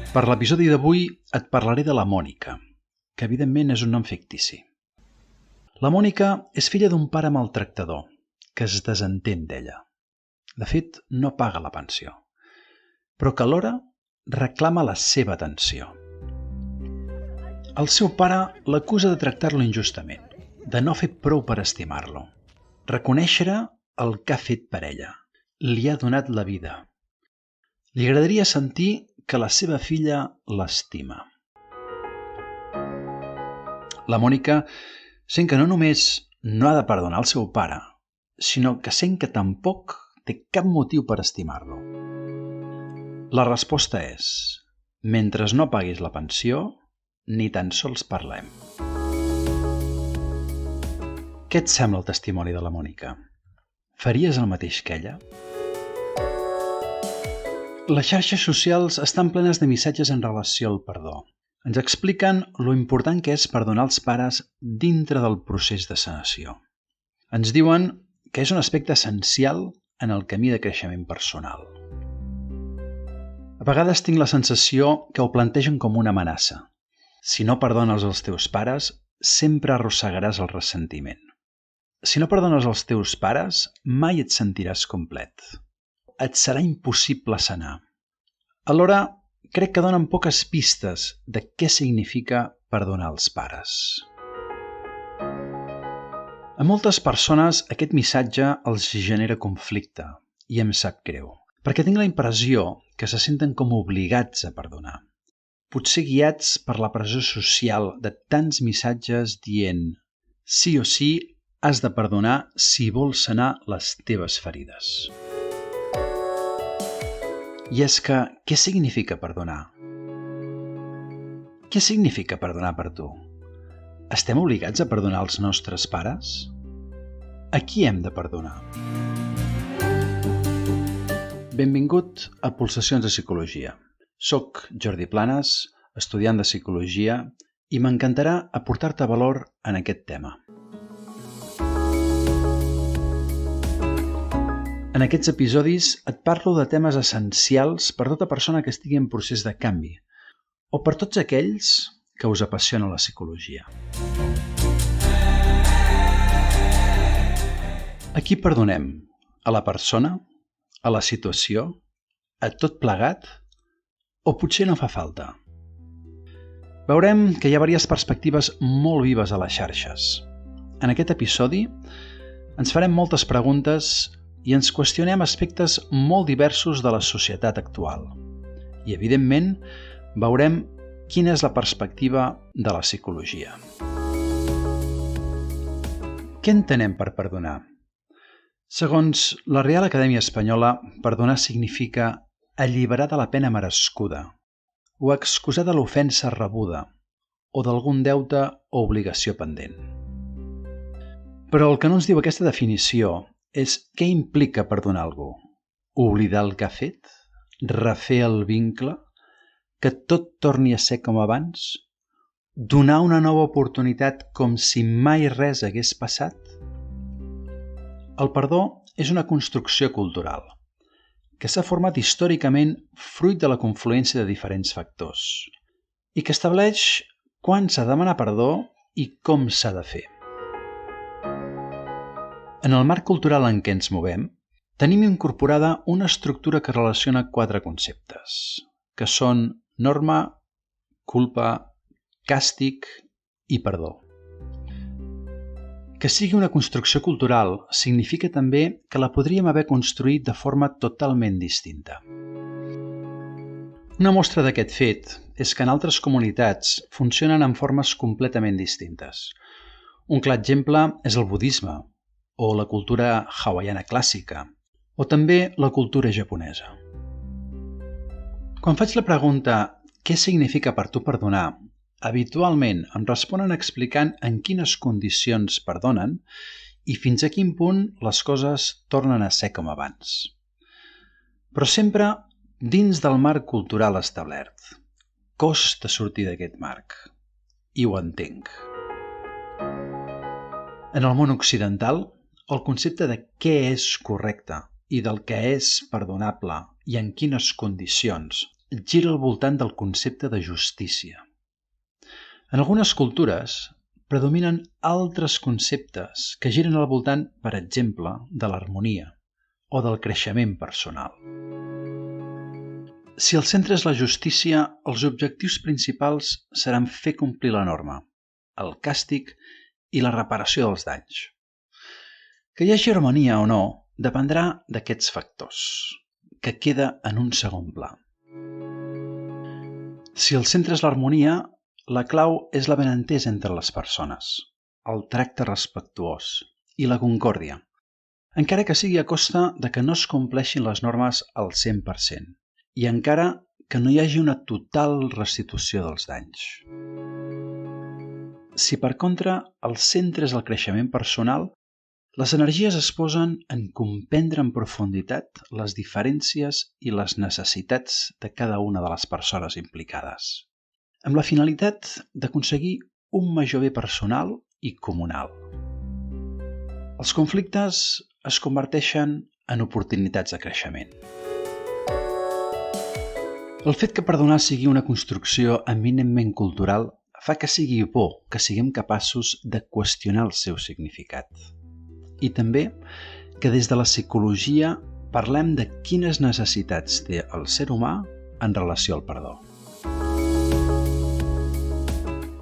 Per l'episodi d'avui et parlaré de la Mònica, que evidentment és un nom fictici. La Mònica és filla d'un pare maltractador, que es desentén d'ella. De fet, no paga la pensió, però que alhora reclama la seva atenció. El seu pare l'acusa de tractar-lo injustament, de no fer prou per estimar-lo. Reconèixer el que ha fet per ella. Li ha donat la vida. Li agradaria sentir que la seva filla l'estima. La Mònica sent que no només no ha de perdonar el seu pare, sinó que sent que tampoc té cap motiu per estimar-lo. La resposta és: mentre no paguis la pensió, ni tan sols parlem. Què et sembla el testimoni de la Mònica? Faries el mateix que ella? Les xarxes socials estan plenes de missatges en relació al perdó. Ens expliquen lo important que és perdonar els pares dintre del procés de sanació. Ens diuen que és un aspecte essencial en el camí de creixement personal. A vegades tinc la sensació que ho plantegen com una amenaça. Si no perdones els teus pares, sempre arrossegaràs el ressentiment. Si no perdones els teus pares, mai et sentiràs complet. Et serà impossible sanar. Alhora, crec que donen poques pistes de què significa perdonar els pares. A moltes persones aquest missatge els genera conflicte i em sap greu, perquè tinc la impressió que se senten com obligats a perdonar. Potser guiats per la pressió social de tants missatges dient sí o sí has de perdonar si vols sanar les teves ferides. I és que, què significa perdonar? Què significa perdonar per tu? Estem obligats a perdonar els nostres pares? A qui hem de perdonar? Benvingut a Pulsacions de Psicologia. Soc Jordi Planes, estudiant de Psicologia, i m'encantarà aportar-te valor en aquest tema. En aquests episodis et parlo de temes essencials per tota persona que estigui en procés de canvi o per tots aquells que us apassiona la psicologia. A qui perdonem? A la persona? A la situació? A tot plegat? O potser no fa falta? Veurem que hi ha diverses perspectives molt vives a les xarxes. En aquest episodi ens farem moltes preguntes i ens qüestionem aspectes molt diversos de la societat actual. I, evidentment, veurem quina és la perspectiva de la psicologia. Què entenem per perdonar? Segons la Real Acadèmia Espanyola, perdonar significa alliberar de la pena merescuda o excusar de l'ofensa rebuda o d'algun deute o obligació pendent. Però el que no ens diu aquesta definició és què implica perdonar algú. Oblidar el que ha fet? Refer el vincle? Que tot torni a ser com abans? Donar una nova oportunitat com si mai res hagués passat? El perdó és una construcció cultural que s'ha format històricament fruit de la confluència de diferents factors i que estableix quan s'ha de demanar perdó i com s'ha de fer. En el marc cultural en què ens movem, tenim incorporada una estructura que relaciona 4 conceptes, que són norma, culpa, càstig i perdó. Que sigui una construcció cultural significa també que la podríem haver construït de forma totalment distinta. Una mostra d'aquest fet és que en altres comunitats funcionen en formes completament distintes. Un clar exemple és el budisme, o la cultura hawaiana clàssica, o també la cultura japonesa. Quan faig la pregunta «Què significa per tu perdonar?», habitualment em responen explicant en quines condicions perdonen i fins a quin punt les coses tornen a ser com abans. Però sempre dins del marc cultural establert. Costa sortir d'aquest marc. I ho entenc. En el món occidental, el concepte de què és correcte i del que és perdonable i en quines condicions gira al voltant del concepte de justícia. En algunes cultures predominen altres conceptes que giren al voltant, per exemple, de l'harmonia o del creixement personal. Si el centre és la justícia, els objectius principals seran fer complir la norma, el càstig i la reparació dels danys. Que hi hagi harmonia o no dependrà d'aquests factors, que queda en un segon pla. Si el centre és l'harmonia, la clau és la benentesa entre les persones, el tracte respectuós i la concòrdia, encara que sigui a costa de que no es compleixin les normes al 100% i encara que no hi hagi una total restitució dels danys. Si per contra el centre és el creixement personal, les energies es posen en comprendre en profunditat les diferències i les necessitats de cada una de les persones implicades, amb la finalitat d'aconseguir un major bé personal i comunal. Els conflictes es converteixen en oportunitats de creixement. El fet que perdonar sigui una construcció eminentment cultural fa que sigui bo que siguem capaços de qüestionar el seu significat. I també que des de la psicologia parlem de quines necessitats té el ser humà en relació al perdó.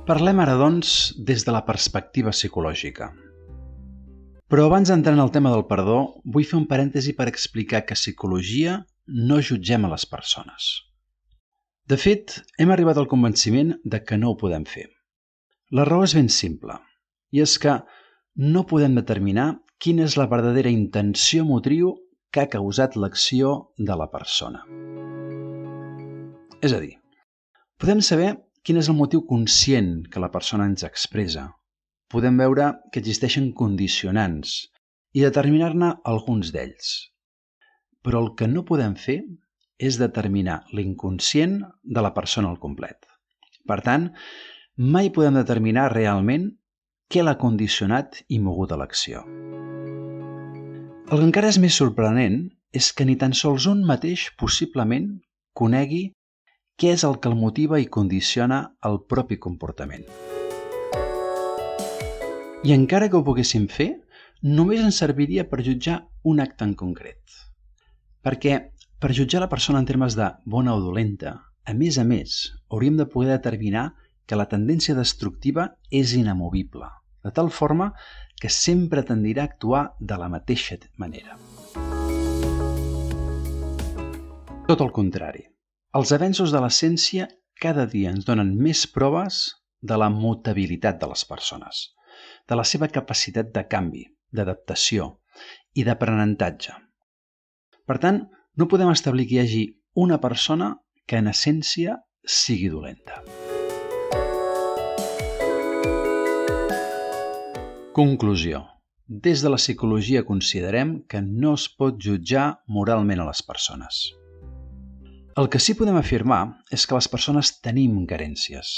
Parlem ara, doncs, des de la perspectiva psicològica. Però abans d'entrar en el tema del perdó, vull fer un parèntesi per explicar que a psicologia no jutgem a les persones. De fet, hem arribat al convenciment de que no ho podem fer. La raó és ben simple, i és que no podem determinar quina és la verdadera intenció motriu que ha causat l'acció de la persona. És a dir, podem saber quin és el motiu conscient que la persona ens expressa. Podem veure que existeixen condicionants i determinar-ne alguns d'ells. Però el que no podem fer és determinar l'inconscient de la persona al complet. Per tant, mai podem determinar realment què l'ha condicionat i mogut a l'acció. El que encara és més sorprenent és que ni tan sols un mateix possiblement conegui què és el que el motiva i condiciona el propi comportament. I encara que ho poguéssim fer, només ens serviria per jutjar un acte en concret. Perquè per jutjar la persona en termes de bona o dolenta, a més, hauríem de poder determinar que la tendència destructiva és inamovible, de tal forma que sempre tendirà a actuar de la mateixa manera. Tot el contrari, els avenços de la ciència cada dia ens donen més proves de la mutabilitat de les persones, de la seva capacitat de canvi, d'adaptació i d'aprenentatge. Per tant, no podem establir que hi hagi una persona que en essència sigui dolenta. Conclusió. Des de la psicologia considerem que no es pot jutjar moralment a les persones. El que sí podem afirmar és que les persones tenim carències,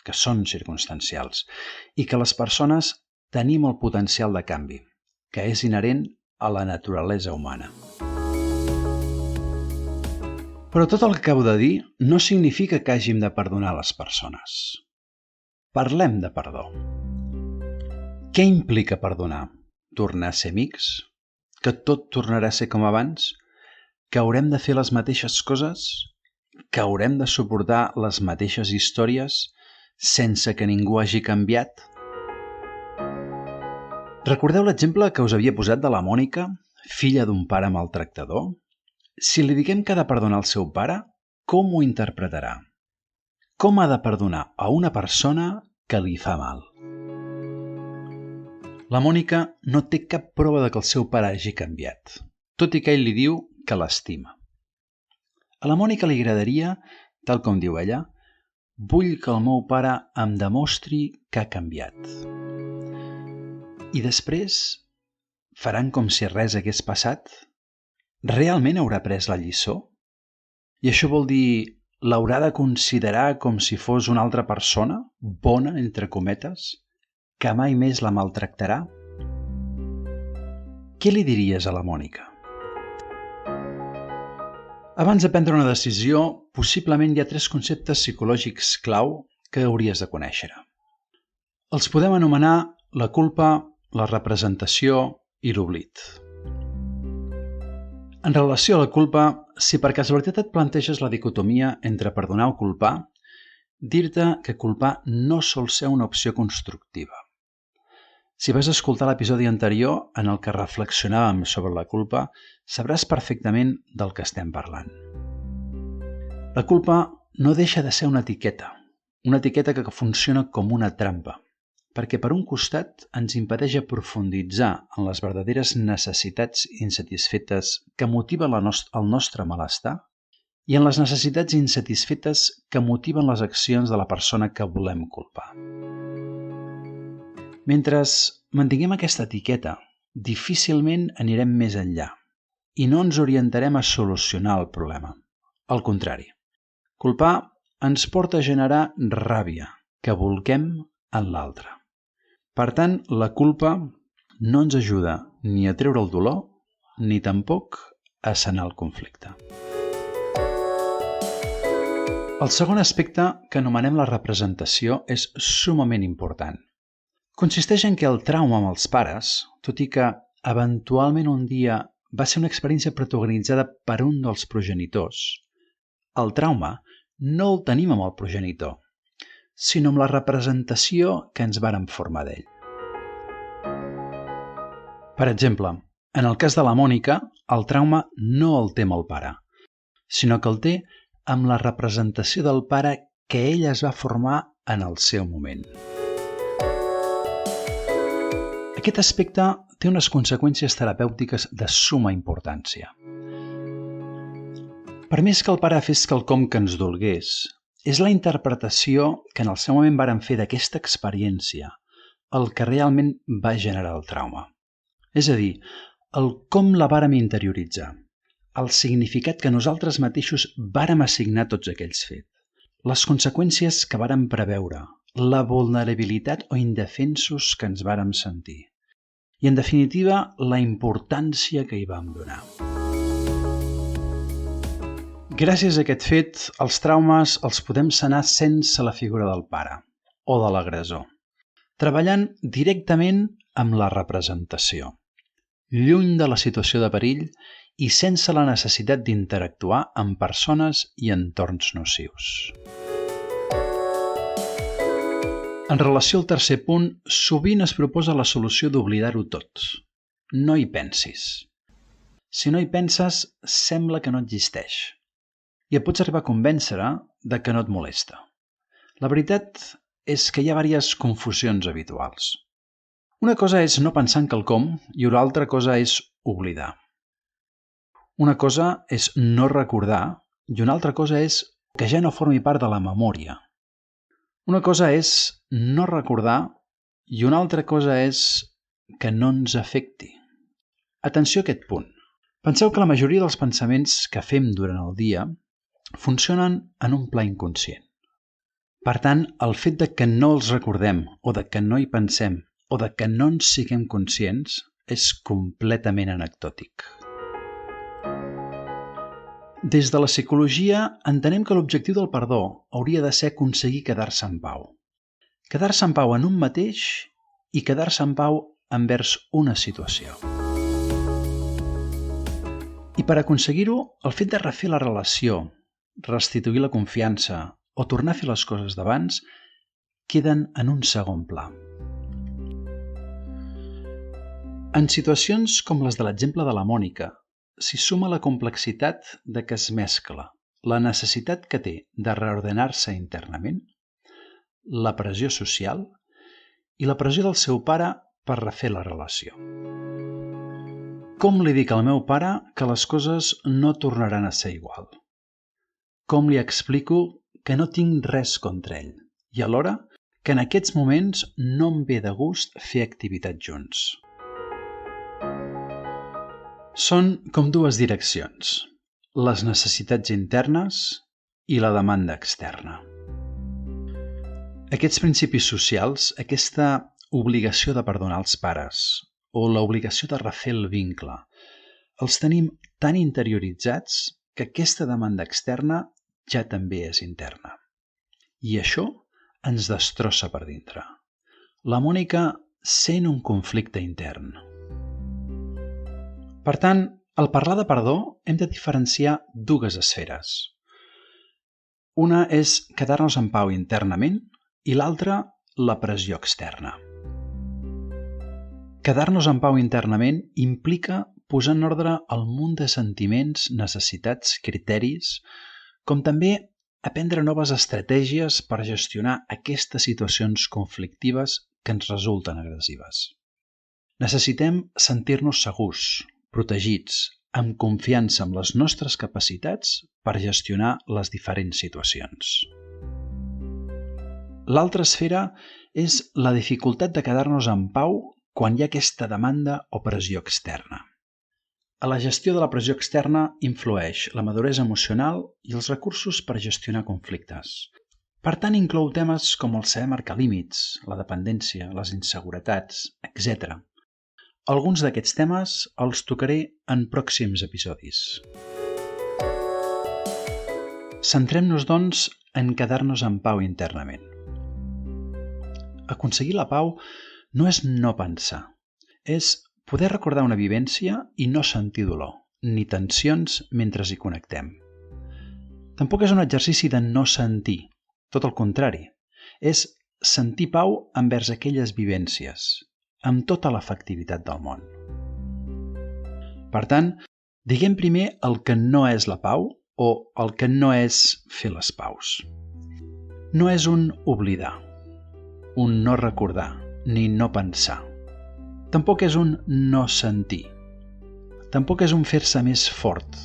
que són circumstancials, i que les persones tenim el potencial de canvi, que és inherent a la naturalesa humana. Però tot el que acabo de dir no significa que hàgim de perdonar les persones. Parlem de perdó. Què implica perdonar? Tornar a ser amics? Que tot tornarà a ser com abans? Que haurem de fer les mateixes coses? Que haurem de suportar les mateixes històries sense que ningú hagi canviat? Recordeu l'exemple que us havia posat de la Mònica, filla d'un pare maltractador? Si li diguem que ha de perdonar el seu pare, com ho interpretarà? Com ha de perdonar a una persona que li fa mal? La Mònica no té cap prova de que el seu pare hagi canviat, tot i que ell li diu que l'estima. A la Mònica li agradaria, tal com diu ella, vull que el meu pare em demostri que ha canviat. I després faran com si res hagués passat? Realment haurà pres la lliçó? I això vol dir, l'haurà de considerar com si fos una altra persona, bona, entre cometes, que mai més la maltractarà? Què li diries a la Mònica? Abans de prendre una decisió, possiblement hi ha 3 conceptes psicològics clau que hauries de conèixer. Els podem anomenar la culpa, la representació i l'oblit. En relació a la culpa, si per casualitat et planteges la dicotomia entre perdonar o culpar, dir-te que culpar no sol ser una opció constructiva. Si vas escoltar l'episodi anterior en el que reflexionàvem sobre la culpa, sabràs perfectament del que estem parlant. La culpa no deixa de ser una etiqueta que funciona com una trampa, perquè per un costat ens impedeix aprofunditzar en les verdaderes necessitats insatisfetes que motiven el nostre malestar i en les necessitats insatisfetes que motiven les accions de la persona que volem culpar. Mentre mantinguem aquesta etiqueta, difícilment anirem més enllà i no ens orientarem a solucionar el problema. Al contrari, culpar ens porta a generar ràbia que bolquem en l'altre. Per tant, la culpa no ens ajuda ni a treure el dolor ni tampoc a sanar el conflicte. El segon aspecte, que anomenem la representació, és summament important. Consisteix en que el trauma amb els pares, tot i que eventualment un dia va ser una experiència protagonitzada per un dels progenitors, el trauma no el tenim amb el progenitor, sinó amb la representació que ens vàrem formar d'ell. Per exemple, en el cas de la Mònica, el trauma no el té amb el pare, sinó que el té amb la representació del pare que ella es va formar en el seu moment. Aquest aspecte té unes conseqüències terapèutiques de summa importància. Per més que el pare fes quelcom que ens dolgués, és la interpretació que en el seu moment vàrem fer d'aquesta experiència el que realment va generar el trauma. És a dir, el com la vàrem interioritzar, el significat que nosaltres mateixos vàrem assignar a tots aquells fets, les conseqüències que vàrem preveure, la vulnerabilitat o indefensos que ens vàrem sentir i, en definitiva, la importància que hi vam donar. Gràcies a aquest fet, els traumes els podem sanar sense la figura del pare o de l'agressor, treballant directament amb la representació, lluny de la situació de perill i sense la necessitat d'interactuar amb persones i entorns nocius. En relació al tercer punt, sovint es proposa la solució d'oblidar-ho tot. No hi pensis. Si no hi penses, sembla que no existeix. I et pots arribar a convèncer de que no et molesta. La veritat és que hi ha diverses confusions habituals. Una cosa és no pensar en quelcom i una altra cosa és oblidar. Una cosa és no recordar i una altra cosa és que ja no formi part de la memòria. Una cosa és no recordar i una altra cosa és que no ens afecti. Atenció a aquest punt. Penseu que la majoria dels pensaments que fem durant el dia funcionen en un pla inconscient. Per tant, el fet de que no els recordem o de que no hi pensem o de que no en siguem conscients és completament anecdòtic. Des de la psicologia entenem que l'objectiu del perdó hauria de ser aconseguir quedar-se en pau. Quedar-se en pau en un mateix i quedar-se en pau envers una situació. I per aconseguir-ho, el fet de refer la relació, restituir la confiança o tornar a fer les coses d'abans queden en un segon pla. En situacions com les de l'exemple de la Mònica, s'hi suma la complexitat de que es mescla la necessitat que té de reordenar-se internament, la pressió social i la pressió del seu pare per refer la relació. Com li dic al meu pare que les coses no tornaran a ser igual? Com li explico que no tinc res contra ell i alhora que en aquests moments no em ve de gust fer activitat junts? Són com dues direccions, les necessitats internes i la demanda externa. Aquests principis socials, aquesta obligació de perdonar els pares o l'obligació de refer el vincle, els tenim tan interioritzats que aquesta demanda externa ja també és interna. I això ens destrossa per dintre. La Mònica sent un conflicte intern. Per tant, al parlar de perdó hem de diferenciar dues esferes. Una és quedar-nos en pau internament i l'altra la pressió externa. Quedar-nos en pau internament implica posar en ordre el munt de sentiments, necessitats, criteris, com també aprendre noves estratègies per gestionar aquestes situacions conflictives que ens resulten agressives. Necessitem sentir-nos segurs, protegits, amb confiança en les nostres capacitats per gestionar les diferents situacions. L'altra esfera és la dificultat de quedar-nos en pau quan hi ha aquesta demanda o pressió externa. A la gestió de la pressió externa influeix la maduresa emocional i els recursos per gestionar conflictes. Per tant, inclou temes com el saber marcar límits, la dependència, les inseguretats, etc. Alguns d'aquests temes els tocaré en pròxims episodis. Centrem-nos, doncs, en quedar-nos en pau internament. Aconseguir la pau no és no pensar, és poder recordar una vivència i no sentir dolor, ni tensions mentre hi connectem. Tampoc és un exercici de no sentir, tot el contrari, és sentir pau envers aquelles vivències, amb tota l'efectivitat del món. Per tant, diguem primer el que no és la pau o el que no és fer les paus. No és un oblidar, un no recordar, ni no pensar. Tampoc és un no sentir. Tampoc és un fer-se més fort,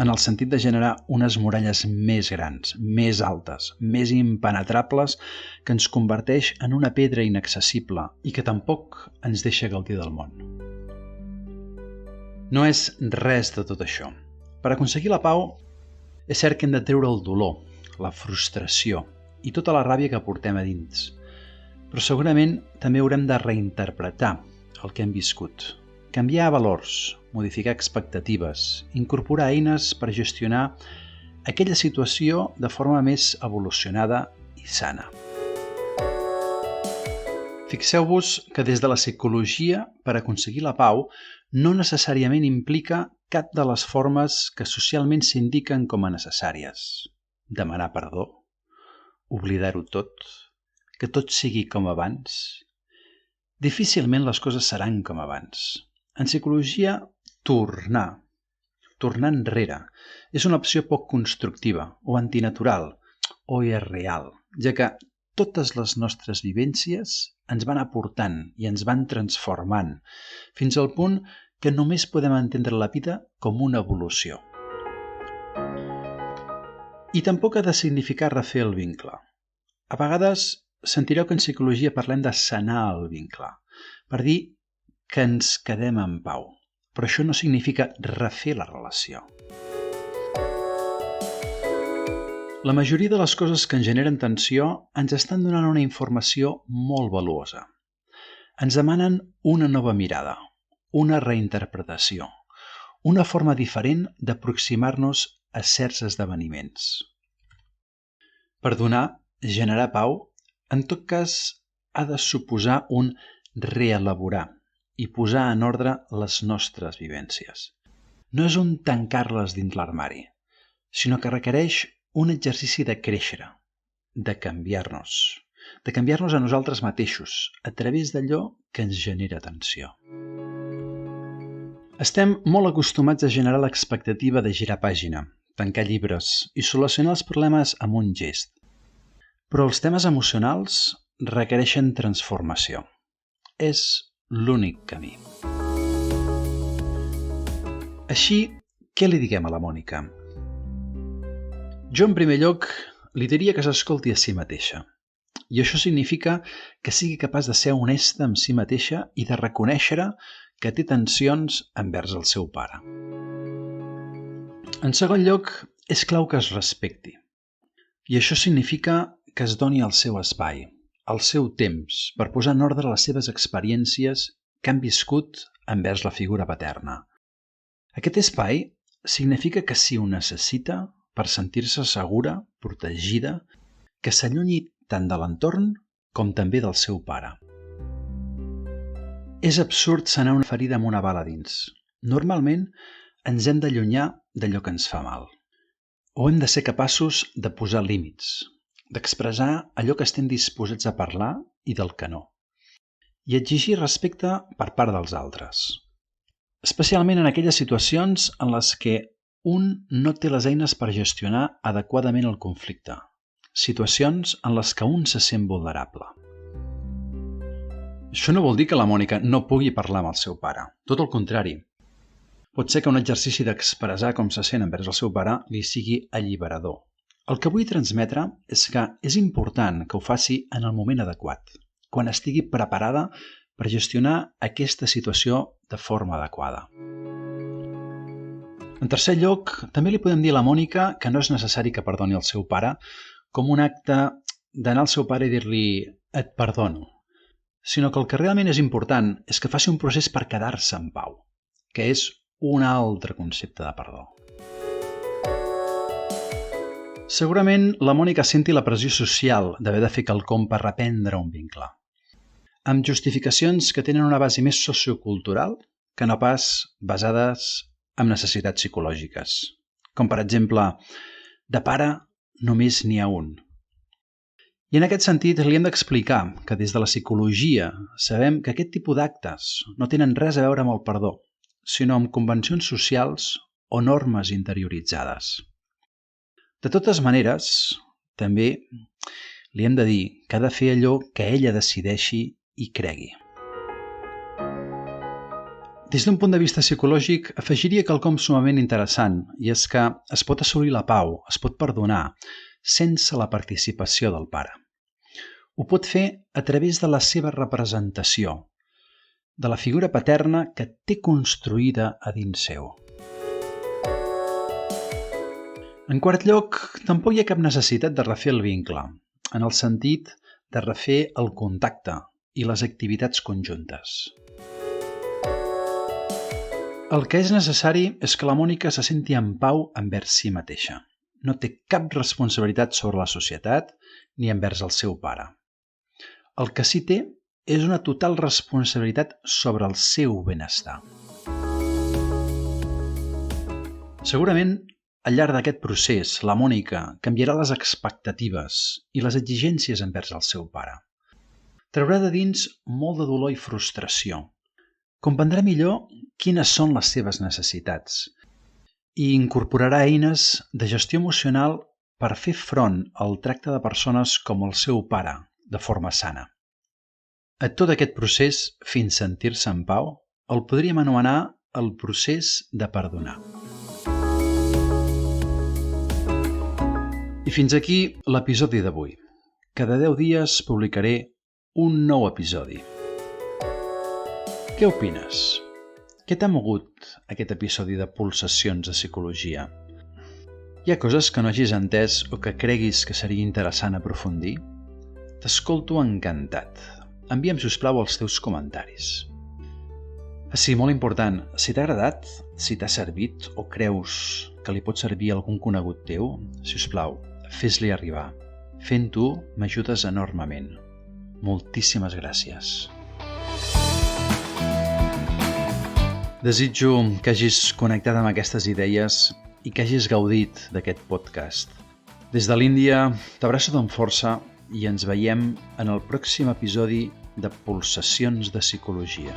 en el sentit de generar unes muralles més grans, més altes, més impenetrables, que ens converteix en una pedra inaccessible i que tampoc ens deixa gaudir del món. No és res de tot això. Per aconseguir la pau, és cert que hem de treure el dolor, la frustració i tota la ràbia que portem a dins. Però segurament també haurem de reinterpretar el que hem viscut, canviar valors, modificar expectatives, incorporar eines per gestionar aquella situació de forma més evolucionada i sana. Fixeu-vos que des de la psicologia, per aconseguir la pau, no necessàriament implica cap de les formes que socialment s'indiquen com a necessàries. Demanar perdó, oblidar-ho tot, que tot sigui com abans. Difícilment les coses seran com abans. En psicologia, tornar enrere, és una opció poc constructiva o antinatural o irreal, ja que totes les nostres vivències ens van aportant i ens van transformant, fins al punt que només podem entendre la vida com una evolució. I tampoc ha de significar refer el vincle. A vegades sentireu que en psicologia parlem de sanar el vincle, per dir que ens quedem en pau, però això no significa refer la relació. La majoria de les coses que ens generen tensió ens estan donant una informació molt valuosa. Ens demanen una nova mirada, una reinterpretació, una forma diferent d'aproximar-nos a certs esdeveniments. Perdonar, generar pau, en tot cas, ha de suposar un reelaborar i posar en ordre les nostres vivències. No és un tancar-les dins l'armari, sinó que requereix un exercici de créixer, de canviar-nos a nosaltres mateixos a través d'allò que ens genera tensió. Estem molt acostumats a generar l'expectativa de girar pàgina, tancar llibres i solucionar els problemes amb un gest. Però els temes emocionals requereixen transformació. És l'únic camí. Així, què li diguem a la Mònica? Jo, en primer lloc, li diria que s'escolti a si mateixa. I això significa que sigui capaç de ser honesta amb si mateixa i de reconèixer que té tensions envers el seu pare. En segon lloc, és clau que es respecti. I això significa que es doni el seu espai, el seu temps, per posar en ordre les seves experiències que han viscut envers la figura paterna. Aquest espai significa que si ho necessita, per sentir-se segura, protegida, que s'allunyi tant de l'entorn com també del seu pare. És absurd sanar una ferida amb una bala dins. Normalment ens hem d'allunyar d'allò que ens fa mal. O hem de ser capaços de posar límits, d'expressar allò que estem disposats a parlar i del que no. I exigir respecte per part dels altres. Especialment en aquelles situacions en les que un no té les eines per gestionar adequadament el conflicte. Situacions en les que un se sent vulnerable. Això no vol dir que la Mònica no pugui parlar amb el seu pare. Tot el contrari. Pot ser que un exercici d'expressar com se sent envers el seu pare li sigui alliberador. El que vull transmetre és que és important que ho faci en el moment adequat, quan estigui preparada per gestionar aquesta situació de forma adequada. En tercer lloc, també li podem dir a la Mònica que no és necessari que perdoni el seu pare com un acte d'anar al seu pare i dir-li «et perdono», sinó que el que realment és important és que faci un procés per quedar-se en pau, que és un altre concepte de perdó. Segurament la Mònica senti la pressió social d'haver de fer quelcom per reprendre un vincle, amb justificacions que tenen una base més sociocultural que no pas basades en necessitats psicològiques, com per exemple, de pare només n'hi ha un. I en aquest sentit li hem d'explicar que des de la psicologia sabem que aquest tipus d'actes no tenen res a veure amb el perdó, sinó amb convencions socials o normes interioritzades. De totes maneres, també li hem de dir que ha de fer allò que ella decideixi i cregui. Des d'un punt de vista psicològic, afegiria quelcom sumament interessant, i és que es pot assolir la pau, es pot perdonar, sense la participació del pare. Ho pot fer a través de la seva representació, de la figura paterna que té construïda a dins seu. En quart lloc, tampoc hi ha cap necessitat de refer el vincle, en el sentit de refer el contacte i les activitats conjuntes. El que és necessari és que la Mònica se senti en pau envers si mateixa. No té cap responsabilitat sobre la societat ni envers el seu pare. El que sí té és una total responsabilitat sobre el seu benestar. Segurament, al llarg d'aquest procés, la Mònica canviarà les expectatives i les exigències envers el seu pare. Traurà de dins molt de dolor i frustració. Comprendrà millor quines són les seves necessitats i incorporarà eines de gestió emocional per fer front al tracte de persones com el seu pare, de forma sana. A tot aquest procés, fins sentir-se en pau, el podríem anomenar el procés de perdonar. I fins aquí l'episodi d'avui. Cada 10 dies publicaré un nou episodi. Què opines? Què t'ha mogut aquest episodi de Pulsacions de Psicologia? Hi ha coses que no hagis entès o que creguis que seria interessant aprofundir? T'escolto encantat. Envia'm, sisplau, els teus comentaris. Sí, molt important, si t'ha agradat, si t'ha servit o creus que li pot servir a algun conegut teu, sisplau, fes-li arribar. Fent-ho m'ajudes enormement. Moltíssimes gràcies. Desitjo que hagis connectat amb aquestes idees i que hagis gaudit d'aquest podcast. Des de l'Índia, t'abraço amb força i ens veiem en el pròxim episodi de Pulsacions de Psicologia.